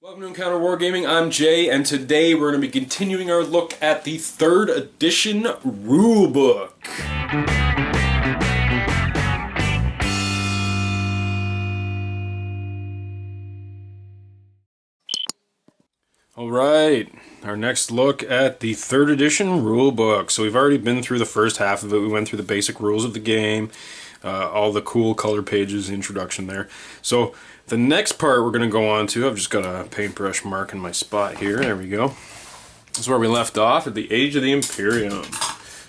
Welcome to Encounter Wargaming, I'm Jay, and today we're going to be continuing our look at the 3rd edition Rulebook. Alright, our next look at the 3rd edition Rulebook. So we've already been through the first half of it. We went through the basic rules of the game, all the cool color pages, introduction there. So the next part we're going to go on to, I've just got a paintbrush mark in my spot here, there we go. This is where we left off at the Age of the Imperium.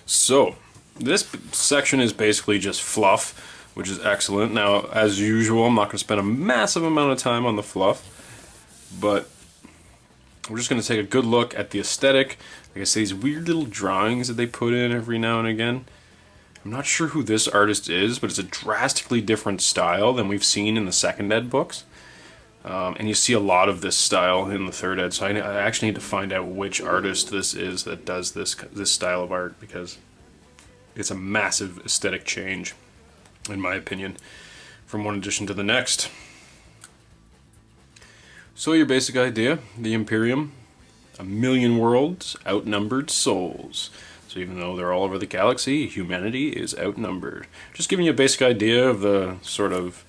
So, this section is basically just fluff, which is excellent. Now, as usual, I'm not going to spend a massive amount of time on the fluff, but we're just going to take a good look at the aesthetic. Like I say, these weird little drawings that they put in every now and again. I'm not sure who this artist is, but it's a drastically different style than we've seen in the 2nd ed books. And you see a lot of this style in the 3rd ed, so I actually need to find out which artist this is that does this style of art, because it's a massive aesthetic change, in my opinion, from one edition to the next. So your basic idea, the Imperium, 1,000,000 worlds, outnumbered souls. So even though they're all over the galaxy, humanity is outnumbered. Just giving you a basic idea of the sort of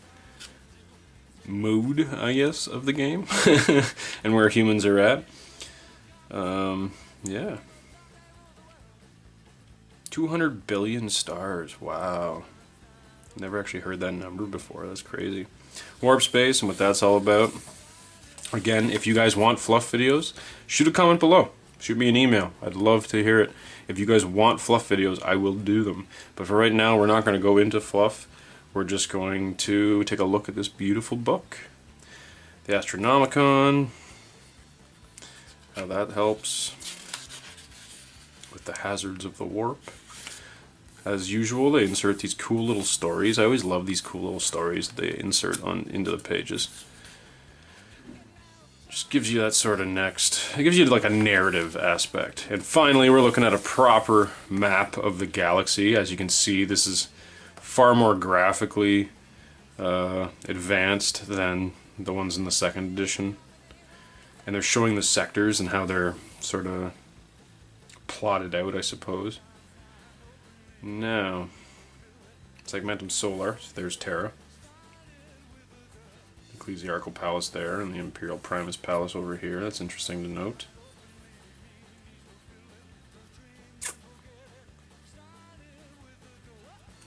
mood, I guess, of the game and where humans are at. Yeah. 200 billion stars. Wow. Never actually heard that number before. That's crazy. Warp space and what that's all about. Again, if you guys want fluff videos, shoot a comment below. Shoot me an email. I'd love to hear it. If you guys want fluff videos, I will do them. But for right now, we're not going to go into fluff. We're just going to take a look at this beautiful book. The Astronomicon. How that helps with the hazards of the warp. As usual, they insert these cool little stories. I always love these cool little stories that they insert into the pages. Just gives you that sort of it gives you like a narrative aspect. And finally, we're looking at a proper map of the galaxy. As you can see, this is far more graphically advanced than the ones in the 2nd edition. And they're showing the sectors and how they're sort of plotted out, I suppose. Now, Segmentum Solar, so there's Terra. Ecclesiarchal Palace there, and the Imperial Primus Palace over here. That's interesting to note.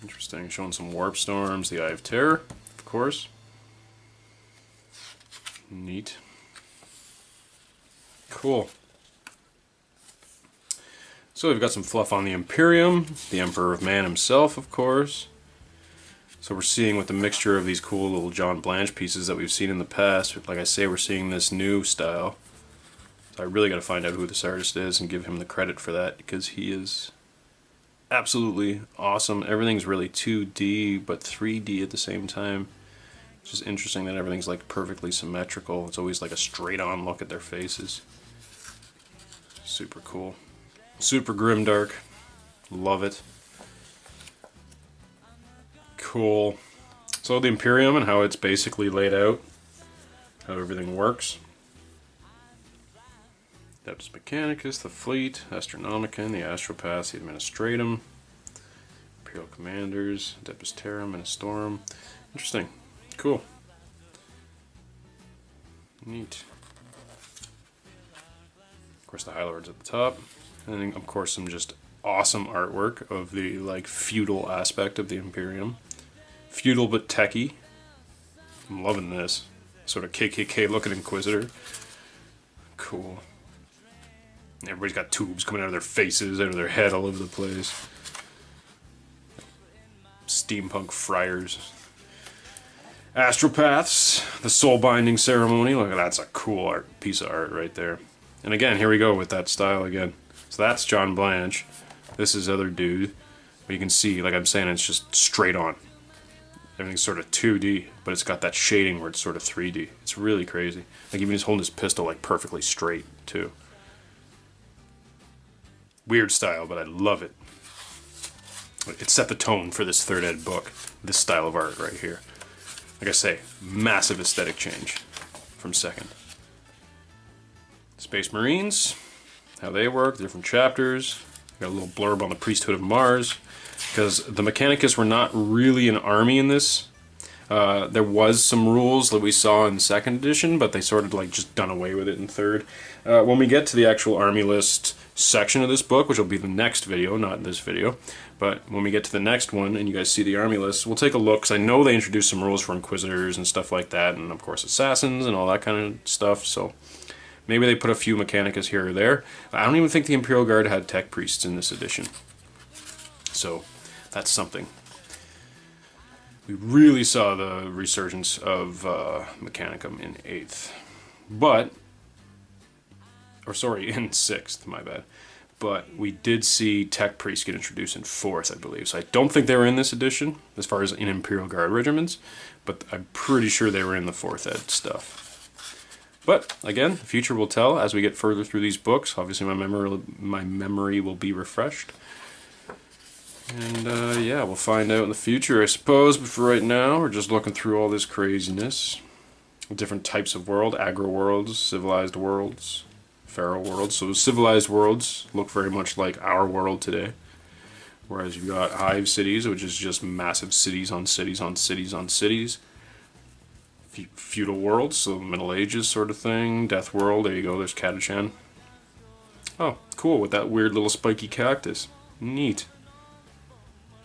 Interesting, showing some warp storms, the Eye of Terror, of course. Neat. Cool. So we've got some fluff on the Imperium, the Emperor of Man himself, of course. So we're seeing with the mixture of these cool little John Blanche pieces that we've seen in the past, like I say, we're seeing this new style. So I really got to find out who this artist is and give him the credit for that, because he is absolutely awesome. Everything's really 2D, but 3D at the same time. It's just interesting that everything's like perfectly symmetrical. It's always like a straight-on look at their faces. Super cool. Super grimdark. Love it. Cool. So the Imperium and how it's basically laid out, how everything works. Adeptus Mechanicus, the fleet, Astronomicon, the Astropaths, the Administratum, Imperial Commanders, Adeptus Terram, and a Storm. Interesting. Cool. Neat. Of course, the High Lords at the top, and then, of course, some just awesome artwork of the like feudal aspect of the Imperium. Feudal but techie. I'm loving this. Sort of KKK looking Inquisitor. Cool. Everybody's got tubes coming out of their faces, out of their head, all over the place. Steampunk friars. Astropaths, the soul binding ceremony. Look, that's a cool piece of art right there. And again, here we go with that style again. So that's John Blanche. This is other dude. But you can see, like I'm saying, it's just straight on. Everything's sort of 2D, but it's got that shading where it's sort of 3D. It's really crazy. Like even he's holding his pistol like perfectly straight too. Weird style, but I love it. It set the tone for this 3rd ed book. This style of art right here. Like I say, massive aesthetic change from 2nd. Space Marines, how they work, different chapters. Got a little blurb on the Priesthood of Mars, because the Mechanicus were not really an army in this. There was some rules that we saw in the second edition, but they sort of like just done away with it in third. When we get to the actual army list section of this book, which will be the next video, not this video, but when we get to the next one and you guys see the army list, we'll take a look, because I know they introduced some rules for Inquisitors and stuff like that, and of course Assassins and all that kind of stuff, so maybe they put a few Mechanicus here or there. I don't even think the Imperial Guard had Tech Priests in this edition, so that's something. We really saw the resurgence of Mechanicum in 8th. But, or sorry, in 6th, my bad. But we did see Tech Priests get introduced in 4th, I believe. So I don't think they were in this edition, as far as in Imperial Guard regiments, but I'm pretty sure they were in the 4th ed stuff. But, again, the future will tell as we get further through these books. Obviously my memory will be refreshed. And yeah, we'll find out in the future, I suppose, but for right now, we're just looking through all this craziness. Different types of world, agro worlds, civilized worlds, feral worlds. So civilized worlds look very much like our world today. Whereas you've got hive cities, which is just massive cities on cities on cities on cities. Feudal worlds, so Middle Ages sort of thing. Death world, there you go, there's Catachan. Oh, cool, with that weird little spiky cactus. Neat.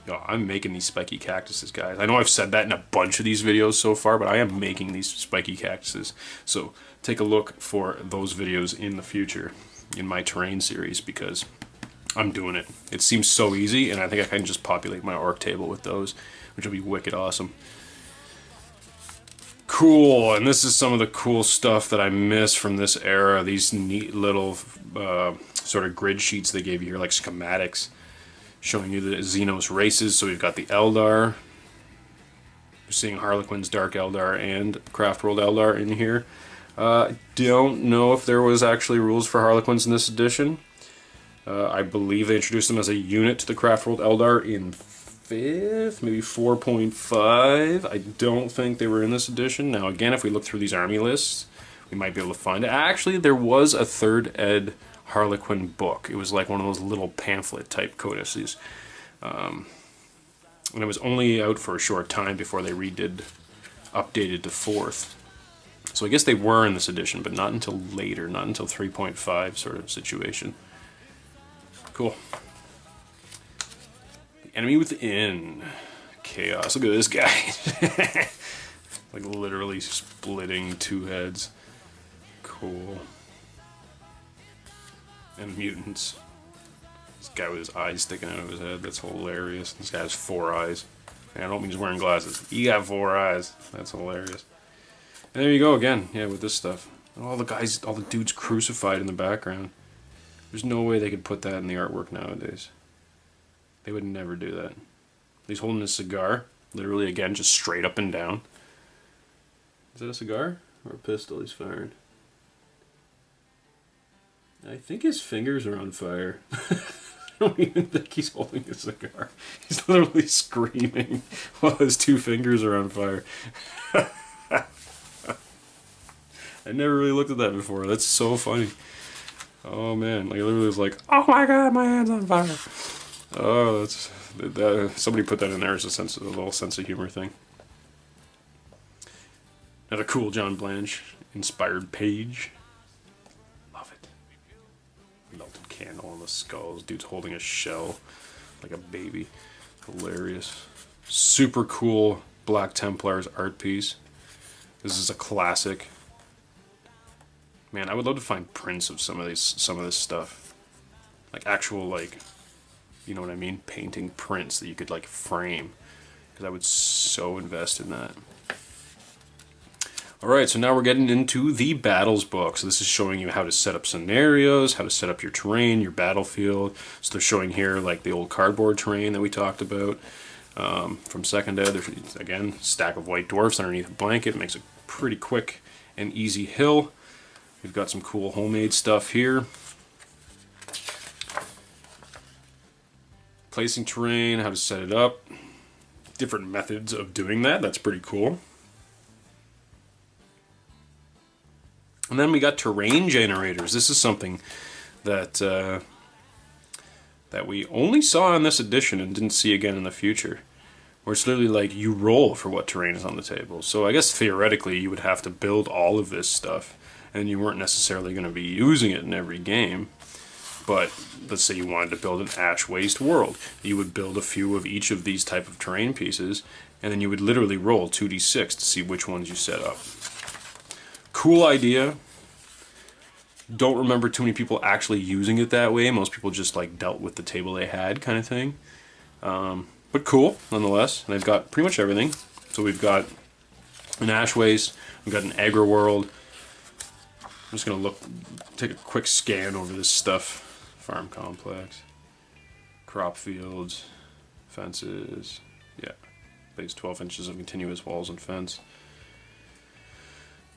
Yo, I'm making these spiky cactuses, guys. I know I've said that in a bunch of these videos so far, but I am making these spiky cactuses. So take a look for those videos in the future in my terrain series, because I'm doing it. It seems so easy, and I think I can just populate my orc table with those, which will be wicked awesome. Cool, and this is some of the cool stuff that I miss from this era. These neat little sort of grid sheets they gave you here, like schematics, showing you the Xenos races. So we've got the Eldar. We're seeing Harlequin's Dark Eldar and Craftworld Eldar in here. Don't know if there was actually rules for Harlequins in this edition. I believe they introduced them as a unit to the Craftworld Eldar in 5th, maybe 4.5. I don't think they were in this edition. Now again, if we look through these army lists, we might be able to find it. Actually, there was a 3rd ed Harlequin book. It was like one of those little pamphlet type codices. And it was only out for a short time before they updated to 4th. So I guess they were in this edition, but not until later, not until 3.5 sort of situation. Cool. The enemy within. Chaos. Look at this guy. Like literally splitting 2 heads. Cool. And mutants. This guy with his eyes sticking out of his head, that's hilarious. This guy has 4 eyes. And I don't mean he's wearing glasses. He got 4 eyes. That's hilarious. And there you go again, yeah, with this stuff. All the dudes crucified in the background. There's no way they could put that in the artwork nowadays. They would never do that. He's holding a cigar, literally again, just straight up and down. Is that a cigar? Or a pistol he's firing? I think his fingers are on fire. I don't even think he's holding a cigar. He's literally screaming while his 2 fingers are on fire. I never really looked at that before. That's so funny. Oh man, like literally was like, oh my god, my hand's on fire. Oh, somebody put that in there as a little sense of humor thing. Another cool John Blanche inspired page. Love it. Melted candle on the skulls. Dude's holding a shell like a baby. Hilarious. Super cool Black Templars art piece. This is a classic. Man, I would love to find prints of some of this stuff. Like actual, like, you know what I mean? Painting prints that you could like frame. Because I would so invest in that. Alright, so now we're getting into the Battles book. So this is showing you how to set up scenarios, how to set up your terrain, your battlefield. So they're showing here like the old cardboard terrain that we talked about from second ed. There's, again, stack of white dwarfs underneath a blanket. It makes a pretty quick and easy hill. We've got some cool homemade stuff here. Placing terrain, how to set it up. Different methods of doing that. That's pretty cool. And then we got terrain generators. This is something that that we only saw in this edition and didn't see again in the future. Where it's literally like you roll for what terrain is on the table. So I guess theoretically you would have to build all of this stuff, and you weren't necessarily going to be using it in every game. But let's say you wanted to build an ash waste world. You would build a few of each of these type of terrain pieces, and then you would literally roll 2d6 to see which ones you set up. Cool idea. Don't remember too many people actually using it that way. Most people just like dealt with the table they had kind of thing. But cool, nonetheless. And they've got pretty much everything. So we've got an ash waste, we've got an agri world. I'm just going to take a quick scan over this stuff. Farm complex, crop fields, fences, yeah. Lays 12 inches of continuous walls and fence.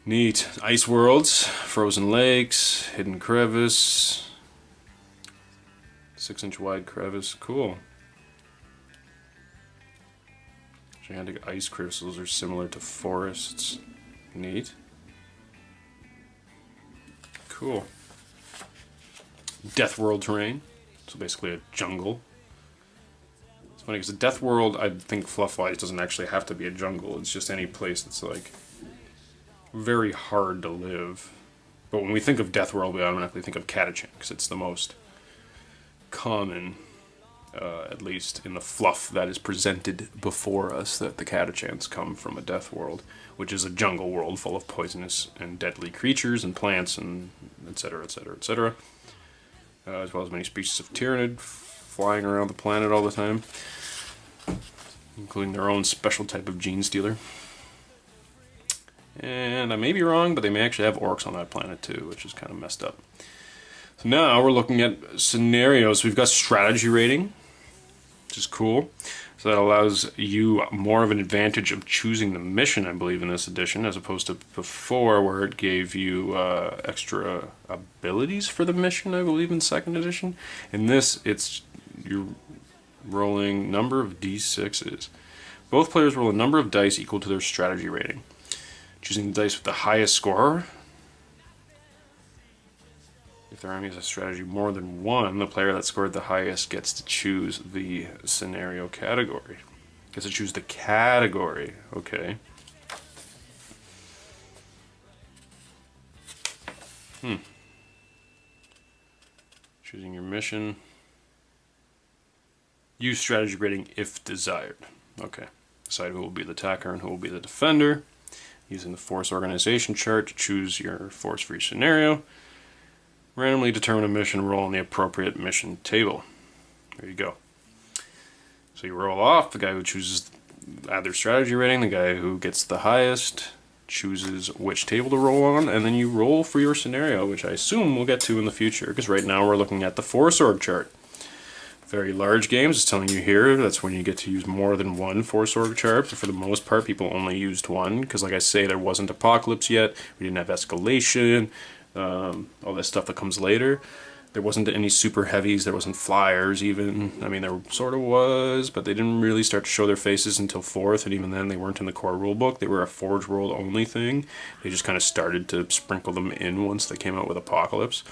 Neat. Ice worlds, frozen lakes, hidden crevice, 6-inch wide crevice. Cool. Gigantic ice crystals are similar to forests. Neat. Cool. Death world terrain. So basically a jungle. It's funny because the Death world, I think fluff-wise, doesn't actually have to be a jungle. It's just any place that's like very hard to live. But when we think of Death world, we automatically think of Catachan because it's the most common, at least in the fluff that is presented before us, that the Catachans come from a Death world, which is a jungle world full of poisonous and deadly creatures and plants and etc., etc., etc., as well as many species of tyrannid flying around the planet all the time, including their own special type of gene stealer. And I may be wrong, but they may actually have orcs on that planet too, which is kind of messed up. So now we're looking at scenarios. We've got strategy rating, which is cool. So that allows you more of an advantage of choosing the mission, I believe, in this edition, as opposed to before where it gave you extra abilities for the mission, I believe, in 2nd edition. In this, you're rolling number of d6s. Both players roll a number of dice equal to their strategy rating. Choosing the dice with the highest score. If their army has a strategy more than one, the player that scored the highest gets to choose the scenario category. Gets to choose the category, okay. Choosing your mission. Use strategy rating if desired. Okay. Decide who will be the attacker and who will be the defender. Using the force organization chart to choose your force for each scenario. Randomly determine a mission roll on the appropriate mission table. There you go. So you roll off, the guy who chooses either strategy rating, the guy who gets the highest chooses which table to roll on, and then you roll for your scenario, which I assume we'll get to in the future, because right now we're looking at the force org chart. Very large games, it's telling you here, that's when you get to use more than one force org chart, but for the most part people only used one, because like I say, there wasn't Apocalypse yet, we didn't have Escalation, all that stuff that comes later. There wasn't any super heavies, there wasn't flyers even. I mean, there sort of was, but they didn't really start to show their faces until 4th, and even then they weren't in the core rulebook. They were a Forge World only thing. They just kind of started to sprinkle them in once they came out with Apocalypse.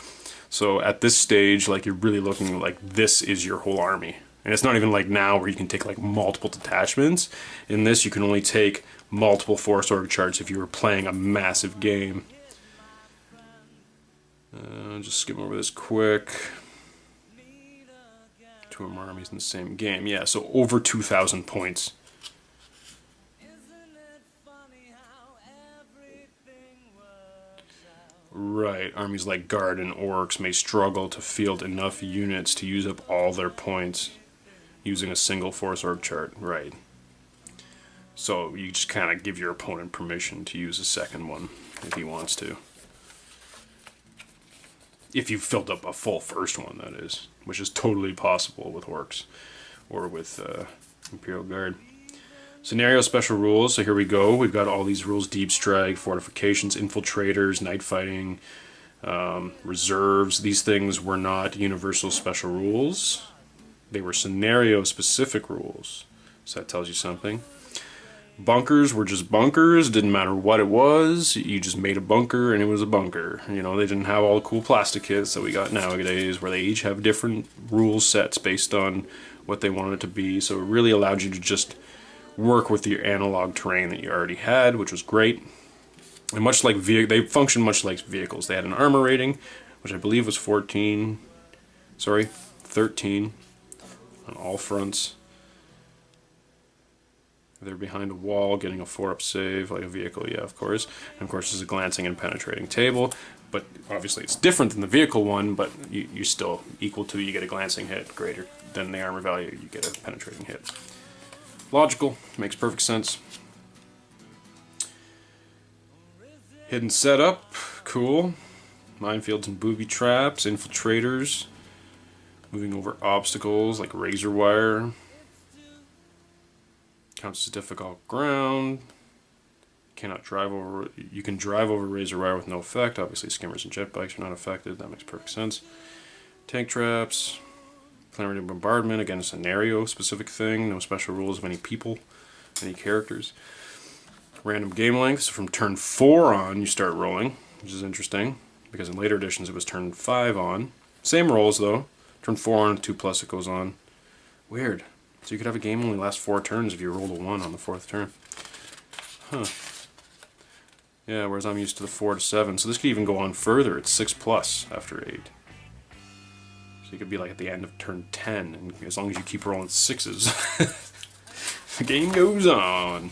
So at this stage, like, you're really looking like this is your whole army. And it's not even like now where you can take like multiple detachments. In this, you can only take multiple force org charts if you were playing a massive game. Just skim over this quick. 2 more armies in the same game. Yeah, so over 2,000 points. Right, armies like Guard and Orcs may struggle to field enough units to use up all their points using a single force org chart. Right. So you just kind of give your opponent permission to use a second one if he wants to. If you filled up a full first one, that is, which is totally possible with Orcs or with Imperial Guard. Scenario special rules, so here we go. We've got all these rules: deep strike, fortifications, infiltrators, night fighting, reserves. These things were not universal special rules. They were scenario specific rules. So that tells you something. Bunkers were just bunkers, didn't matter what it was, you just made a bunker and it was a bunker. You know, they didn't have all the cool plastic kits that we got nowadays where they each have different rule sets based on what they wanted it to be, so it really allowed you to just work with your analog terrain that you already had, which was great. And much like they functioned much like vehicles. They had an armor rating, which I believe was 13 on all fronts. They're behind a wall, getting a 4-up save, like a vehicle, yeah, of course. And of course, there's a glancing and penetrating table, but obviously it's different than the vehicle one, but you're still equal to, you get a glancing hit, greater than the armor value, you get a penetrating hit. Logical, makes perfect sense. Hidden setup, cool. Minefields and booby traps, infiltrators, moving over obstacles like razor wire. Counts as difficult ground. Cannot drive over. You can drive over razor wire with no effect. Obviously, skimmers and jet bikes are not affected. That makes perfect sense. Tank traps, planetary bombardment. Again, a scenario-specific thing. No special rules of any people, any characters. Random game lengths. From turn 4 on, you start rolling, which is interesting because in later editions it was turn 5 on. Same rolls though. Turn 4 on, 2+ it goes on. Weird. So you could have a game only last 4 turns if you rolled a 1 on the 4th turn. Huh. Yeah, whereas I'm used to the 4 to 7. So this could even go on further. It's 6+ after 8. So you could be like at the end of turn 10, and as long as you keep rolling 6s, the game goes on.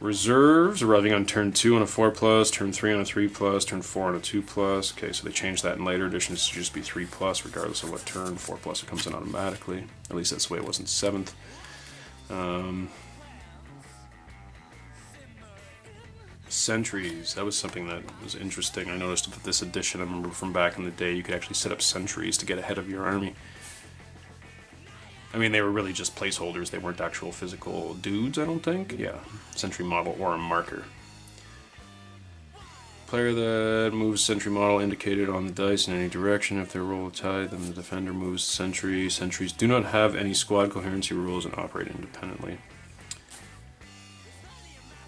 Reserves, arriving on turn 2 on a 4+, turn 3 on a 3+, turn 4 on a 2+. Okay, so they changed that in later editions to just be 3+, regardless of what turn. 4+ it comes in automatically. At least that's the way it was in 7th. Sentries, that was something that was interesting. I noticed that this edition, I remember from back in the day, you could actually set up sentries to get ahead of your army. I mean, they were really just placeholders. They weren't actual physical dudes, I don't think. Yeah, sentry model or a marker. Player that moves sentry model indicated on the dice in any direction. If they roll a tie, then the defender moves sentry. Sentries do not have any squad coherency rules and operate independently.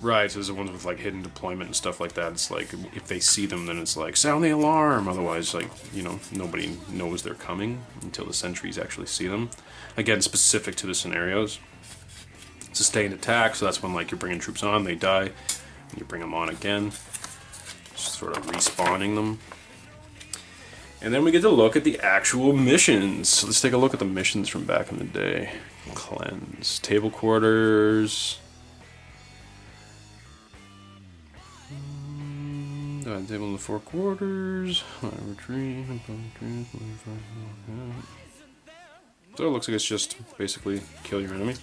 Right, so there's the ones with like hidden deployment and stuff like that. It's like if they see them, then it's like sound the alarm. Otherwise, like, you know, nobody knows they're coming until the sentries actually see them. Again, specific to the scenarios. Sustained attack, so that's when like you're bringing troops on, they die, and you bring them on again, just sort of respawning them. And then we get to look at the actual missions. So let's take a look at the missions from back in the day. Cleanse, table quarters. Table in the 4 quarters. Retreat. So it looks like it's just basically kill your enemy.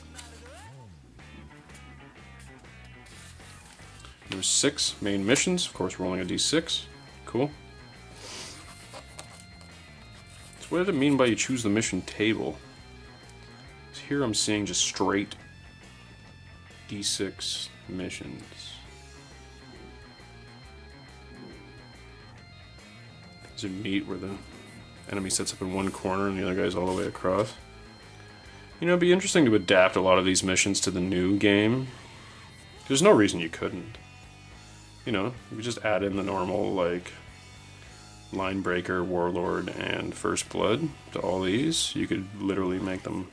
There's 6 main missions. Of course, rolling a d6. Cool. So what did it mean by you choose the mission table? So here I'm seeing just straight d6 missions. Does it meet where the enemy sets up in one corner and the other guy's all the way across? You know, it'd be interesting to adapt a lot of these missions to the new game. There's no reason you couldn't. You know, you could just add in the normal, like, Line Breaker, Warlord, and First Blood to all these. You could literally make them...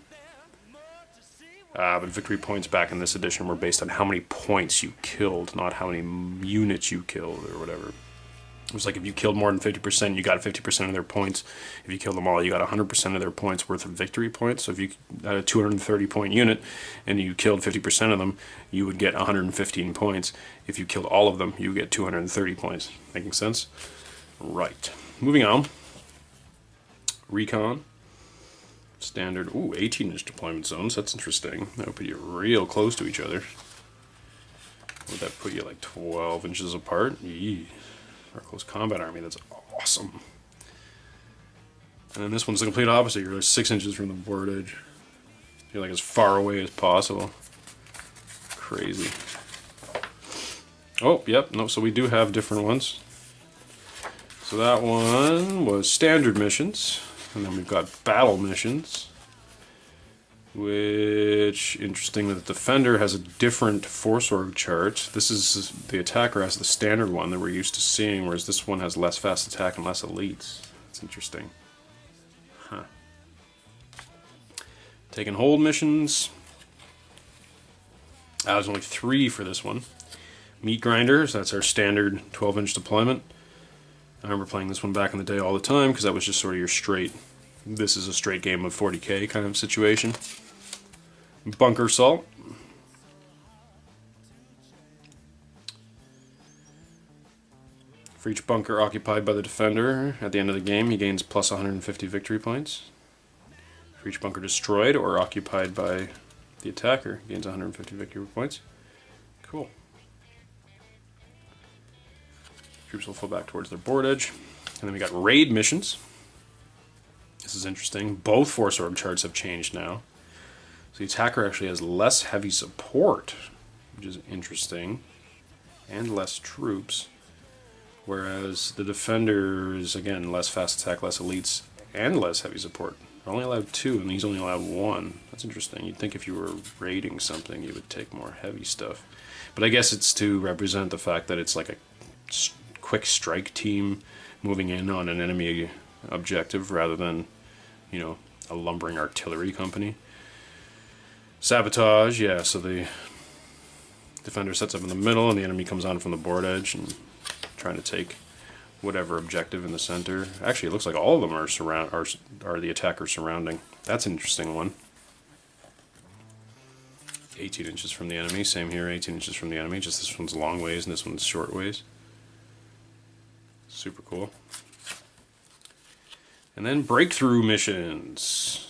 but victory points back in this edition were based on how many points you killed, not how many units you killed, or whatever. It was like if you killed more than 50%, you got 50% of their points. If you killed them all, you got 100% of their points worth of victory points. So if you had a 230 point unit and you killed 50% of them, you would get 115 points. If you killed all of them, you would get 230 points. Making sense? Right. Moving on. Recon. Standard. Ooh, 18-inch deployment zones. That's interesting. That would put you real close to each other. Would that put you like 12 inches apart? Yee. Our close combat army, that's awesome. And then this one's the complete opposite. You're like 6 inches from the board edge. You're like as far away as possible. Crazy. Oh, yep, no, so we do have different ones. So that one was standard missions, and then we've got battle missions. Which, interesting that the defender has a different force org chart. This is, the attacker has the standard one that we're used to seeing, whereas this one has less fast attack and less elites. That's interesting. Huh. Take and hold missions. There's only 3 for this one. Meat grinders, that's our standard 12-inch deployment. I remember playing this one back in the day all the time because that was just sort of your straight, this is a straight game of 40k kind of situation. Bunker salt. For each bunker occupied by the defender at the end of the game, he gains plus 150 victory points. For each bunker destroyed or occupied by the attacker, he gains 150 victory points. Cool. Troops will fall back towards their board edge. And then we got raid missions. This is interesting. Both force org charts have changed now. So the attacker actually has less heavy support, which is interesting, and less troops. Whereas the defender is, again, less fast attack, less elites, and less heavy support. They're only allowed 2, and he's only allowed 1. That's interesting. You'd think if you were raiding something, you would take more heavy stuff. But I guess it's to represent the fact that it's like a quick strike team moving in on an enemy objective rather than, you know, a lumbering artillery company. Sabotage, yeah, so the defender sets up in the middle and the enemy comes on from the board edge and trying to take whatever objective in the center. Actually, it looks like all of them are the attacker surrounding. That's an interesting one. 18 inches from the enemy, same here, 18 inches from the enemy, just this one's long ways and this one's short ways. Super cool. And then breakthrough missions.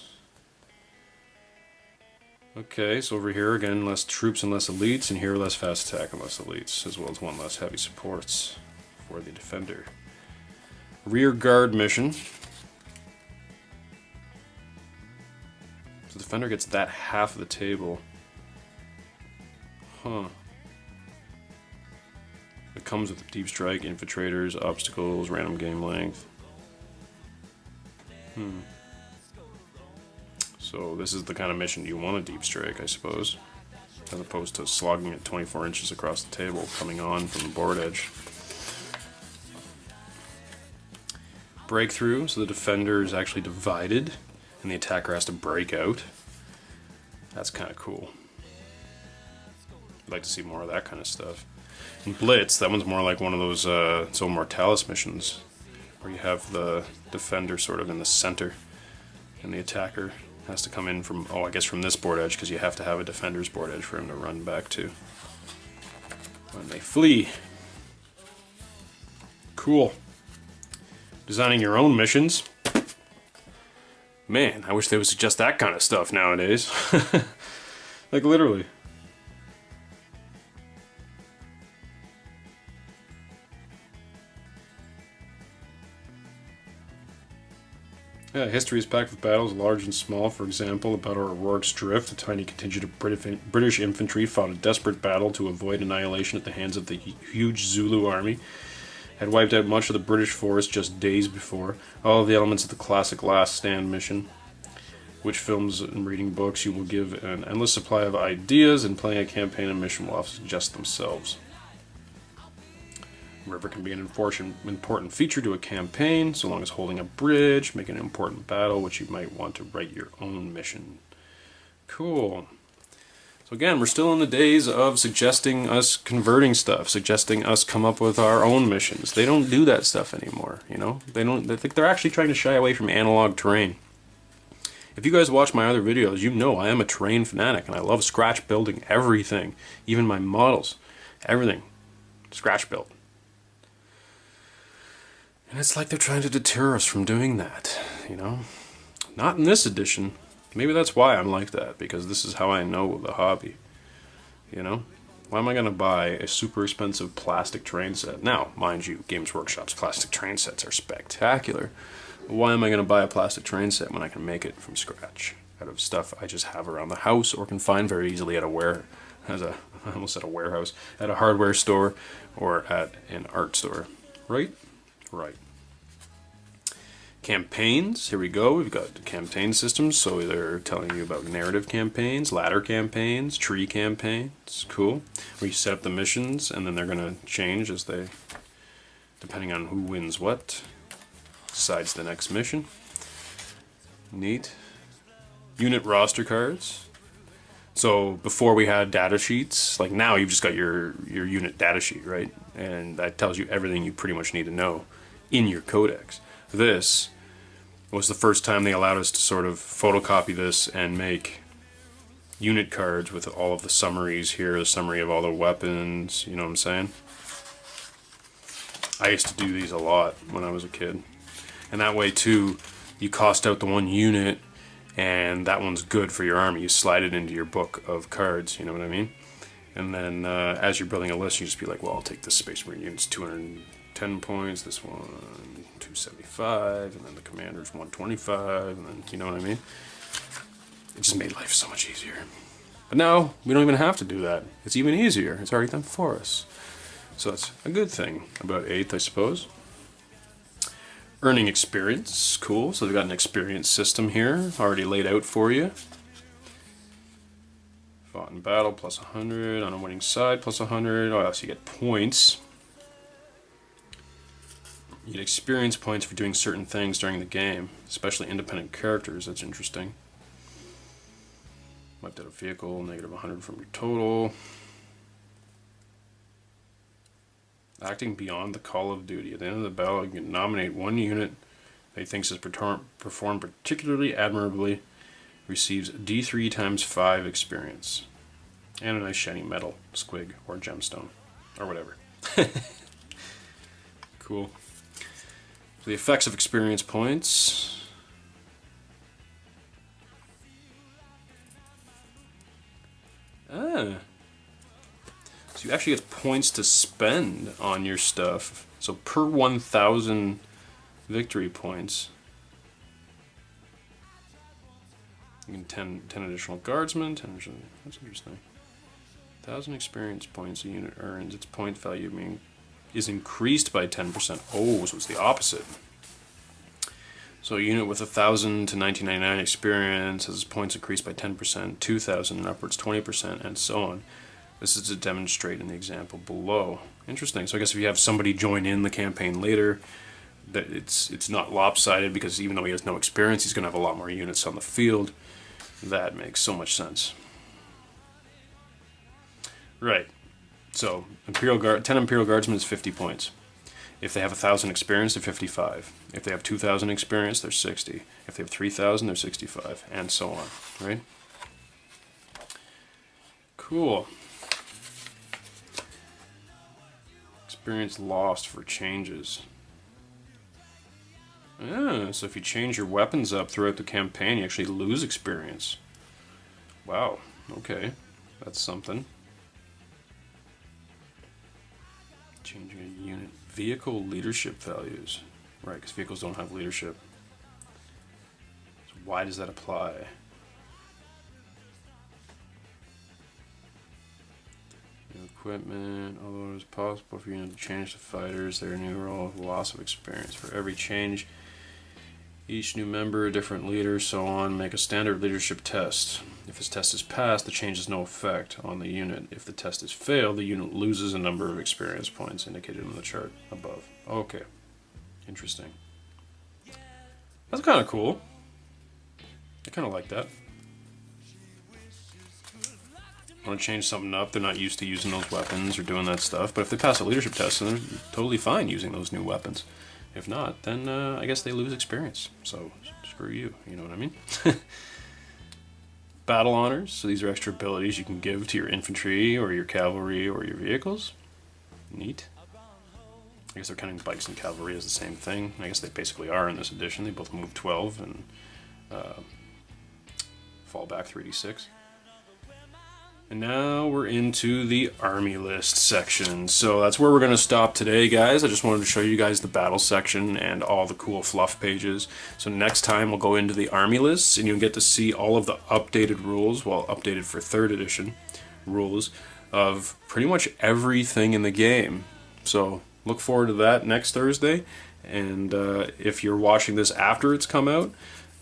Okay, so over here again, less troops and less elites, and here less fast attack and less elites, as well as 1 less heavy supports for the defender. Rear guard mission. So the defender gets that half of the table. Huh. It comes with deep strike, infiltrators, obstacles, random game length. So this is the kind of mission you want a deep strike, I suppose, as opposed to slogging it 24 inches across the table, coming on from the board edge. Breakthrough, so the defender is actually divided, and the attacker has to break out. That's kind of cool. I'd like to see more of that kind of stuff. And Blitz, that one's more like one of those Zone Mortalis missions, where you have the defender sort of in the center, and the attacker has to come in from, I guess from this board edge, because you have to have a defender's board edge for him to run back to when they flee. Cool. Designing your own missions. Man, I wish they would suggest that kind of stuff nowadays. Like literally. Yeah, history is packed with battles large and small. For example, the Battle of Rorke's Drift, a tiny contingent of British infantry fought a desperate battle to avoid annihilation at the hands of the huge Zulu army. Had wiped out much of the British force just days before. All of the elements of the classic Last Stand mission. Which films and reading books you will give an endless supply of ideas, and playing a campaign and mission will suggest themselves. River can be an important feature to a campaign, so long as holding a bridge, making an important battle, which you might want to write your own mission. Cool. So again, we're still in the days of suggesting us converting stuff, suggesting us come up with our own missions. They don't do that stuff anymore, you know? They think they're actually trying to shy away from analog terrain. If you guys watch my other videos, you know I am a terrain fanatic, and I love scratch building everything, even my models, everything, scratch built. And it's like they're trying to deter us from doing that, you know? Not in this edition. Maybe that's why I'm like that, because this is how I know the hobby, you know? Why am I going to buy a super expensive plastic train set? Now, mind you, Games Workshop's plastic train sets are spectacular. But why am I going to buy a plastic train set when I can make it from scratch, out of stuff I just have around the house or can find very easily at I almost said a warehouse, at a hardware store or at an art store, right? Right. Campaigns, here we go. We've got the campaign systems, so they're telling you about narrative campaigns, ladder campaigns, tree campaigns. Cool. Where you set up the missions, and then they're going to change as they, depending on who wins what, decides the next mission. Neat. Unit roster cards. So before we had data sheets, like now you've just got your unit data sheet, right? And that tells you everything you pretty much need to know in your codex. This was the first time they allowed us to sort of photocopy this and make unit cards with all of the summaries here, the summary of all the weapons, you know what I'm saying? I used to do these a lot when I was a kid. And that way too, you cost out the one unit and that one's good for your army. You slide it into your book of cards, you know what I mean? And then as you're building a list, you just be like, well, I'll take this Space Marine unit's 210 points, this one 275, and then the commander's 125, and then, you know what I mean? It just made life so much easier. But now, we don't even have to do that. It's even easier. It's already done for us. So that's a good thing about 8th, I suppose. Earning experience, cool. So they've got an experience system here, already laid out for you. Fought in battle, plus 100. On a winning side, plus 100. Oh, so you get points. You get experience points for doing certain things during the game, especially independent characters. That's interesting. Wiped out a vehicle, negative 100 from your total. Acting beyond the call of duty. At the end of the battle, you can nominate one unit that he thinks has performed particularly admirably. Receives D3 times 5 experience. And a nice shiny metal, squig, or gemstone, or whatever. Cool. The effects of experience points. So you actually get points to spend on your stuff. So per 1,000 victory points, you can 10 additional guardsmen. 10 additional, that's interesting. 1,000 experience points a unit earns. Its point value is increased by 10%. Oh, so it's the opposite. So a unit with 1,000 to 1999 experience has its points increased by 10%, 2,000 and upwards 20%, and so on. This is to demonstrate in the example below. Interesting. So I guess if you have somebody join in the campaign later, that it's not lopsided, because even though he has no experience, he's going to have a lot more units on the field. That makes so much sense. Right. So 10 Imperial Guardsmen is 50 points. If they have 1,000 experience, they're 55. If they have 2,000 experience, they're 60. If they have 3,000, they're 65, and so on. Right? Cool. Experience lost for changes. So if you change your weapons up throughout the campaign, you actually lose experience. Wow. Okay. That's something. Changing a unit. Vehicle leadership values. Right, because vehicles don't have leadership. So why does that apply? New equipment. Although it is possible for you to change the fighters, their new role with loss of experience. For every change, each new member, a different leader, so on. Make a standard leadership test. If this test is passed, the change has no effect on the unit. If the test is failed, the unit loses a number of experience points indicated on the chart above. Okay. Interesting. That's kind of cool. I kind of like that. Want to change something up, they're not used to using those weapons or doing that stuff, but if they pass a leadership test, then they're totally fine using those new weapons. If not, then I guess they lose experience. So screw you, you know what I mean? Battle honors, so these are extra abilities you can give to your infantry or your cavalry or your vehicles. Neat. I guess they're counting bikes and cavalry as the same thing. I guess they basically are in this edition. They both move 12 and fall back 3d6. And now we're into the army list section. So that's where we're going to stop today, guys. I just wanted to show you guys the battle section and all the cool fluff pages. So next time we'll go into the army lists, and you'll get to see all of the updated rules, well, updated for 3rd edition rules, of pretty much everything in the game. So look forward to that next Thursday. And if you're watching this after it's come out,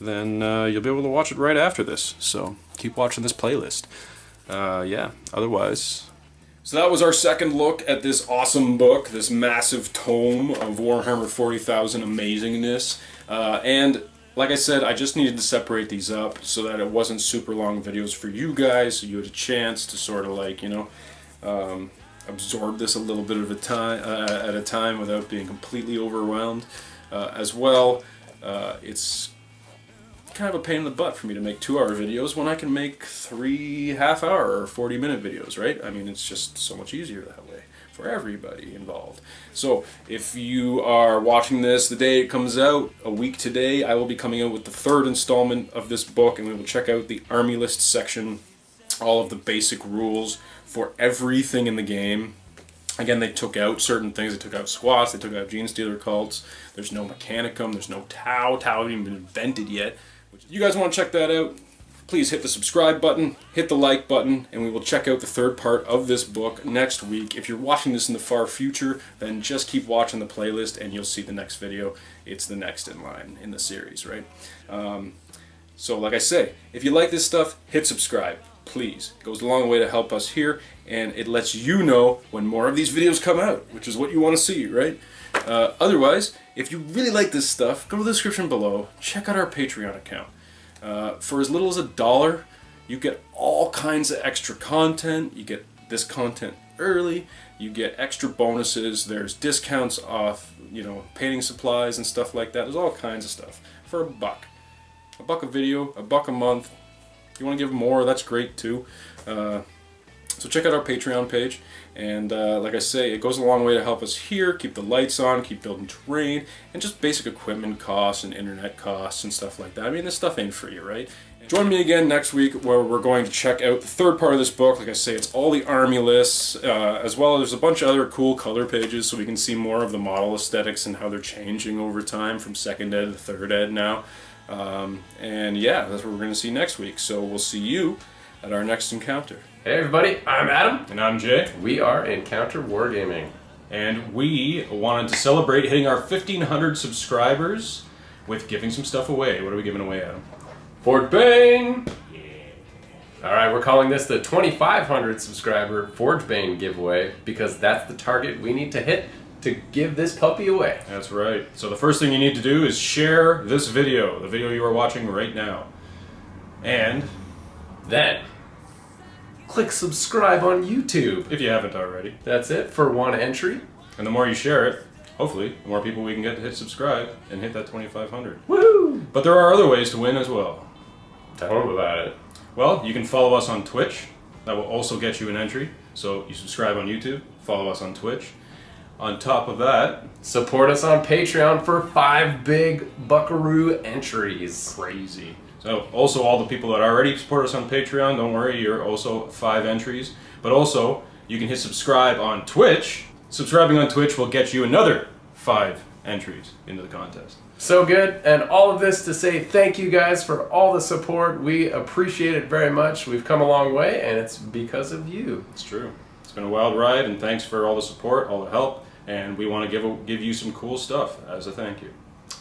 then you'll be able to watch it right after this. So keep watching this playlist. Yeah, otherwise... So that was our second look at this awesome book, this massive tome of Warhammer 40,000 amazingness. And like I said, I just needed to separate these up so that it wasn't super long videos for you guys, so you had a chance to sort of like, you know, absorb this a little bit of a time at a time without being completely overwhelmed. As well, it's kind of a pain in the butt for me to make 2-hour videos when I can make 3 half-hour or 40-minute videos, right? I mean, it's just so much easier that way for everybody involved. So if you are watching this the day it comes out, a week today, I will be coming out with the 3rd installment of this book, and we will check out the army list section, all of the basic rules for everything in the game. Again, they took out certain things. They took out squats, they took out Gene Stealer cults. There's no Mechanicum, there's no Tau. Tau hasn't even been invented yet. You guys want to check that out? Please hit the subscribe button, hit the like button, and we will check out the 3rd part of this book next week. If you're watching this in the far future, then just keep watching the playlist and you'll see the next video. It's the next in line in the series, right? So like I say, if you like this stuff, hit subscribe, please. It goes a long way to help us here, and it lets you know when more of these videos come out, which is what you want to see, right? Otherwise, if you really like this stuff, go to the description below, check out our Patreon account. For as little as $1, you get all kinds of extra content. You get this content early, you get extra bonuses, there's discounts off, you know, painting supplies and stuff like that. There's all kinds of stuff for $1. $1 a video, $1 a month. If you want to give more, that's great too. So check out our Patreon page, and like I say, it goes a long way to help us here, keep the lights on, keep building terrain, and just basic equipment costs and internet costs and stuff like that. I mean, this stuff ain't free, right? Join me again next week where we're going to check out the 3rd part of this book. Like I say, it's all the army lists, as well as a bunch of other cool color pages so we can see more of the model aesthetics and how they're changing over time from 2nd ed to 3rd ed now. And yeah, that's what we're going to see next week. So we'll see you at our next encounter. Hey everybody, I'm Adam. And I'm Jay. We are Encounter Wargaming. And we wanted to celebrate hitting our 1,500 subscribers with giving some stuff away. What are we giving away, Adam? Fort Bane! Yeah. Alright, we're calling this the 2,500 subscriber Forge Bane giveaway because that's the target we need to hit to give this puppy away. That's right. So the first thing you need to do is share this video, the video you are watching right now. And then click subscribe on YouTube. If you haven't already. That's it for 1 entry. And the more you share it, hopefully, the more people we can get to hit subscribe and hit that 2,500. Woohoo! But there are other ways to win as well. Tell them about it. Well, you can follow us on Twitch. That will also get you an entry. So you subscribe on YouTube, follow us on Twitch. On top of that, support us on Patreon for 5 big buckaroo entries. Crazy. So also all the people that already support us on Patreon, don't worry, you're also 5 entries. But also, you can hit subscribe on Twitch. Subscribing on Twitch will get you another 5 entries into the contest. So good, and all of this to say thank you guys for all the support. We appreciate it very much. We've come a long way, and it's because of you. It's true. It's been a wild ride, and thanks for all the support, all the help, and we want to give you some cool stuff as a thank you.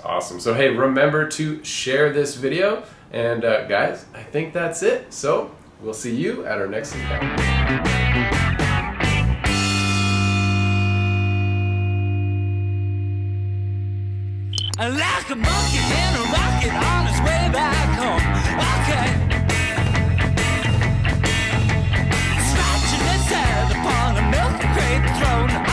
Awesome. So hey, remember to share this video, and guys, I think that's it. So we'll see you at our next encounter. Like a monkey in a rocket on his way back home. Okay. Scratching his head upon a milk crate throne.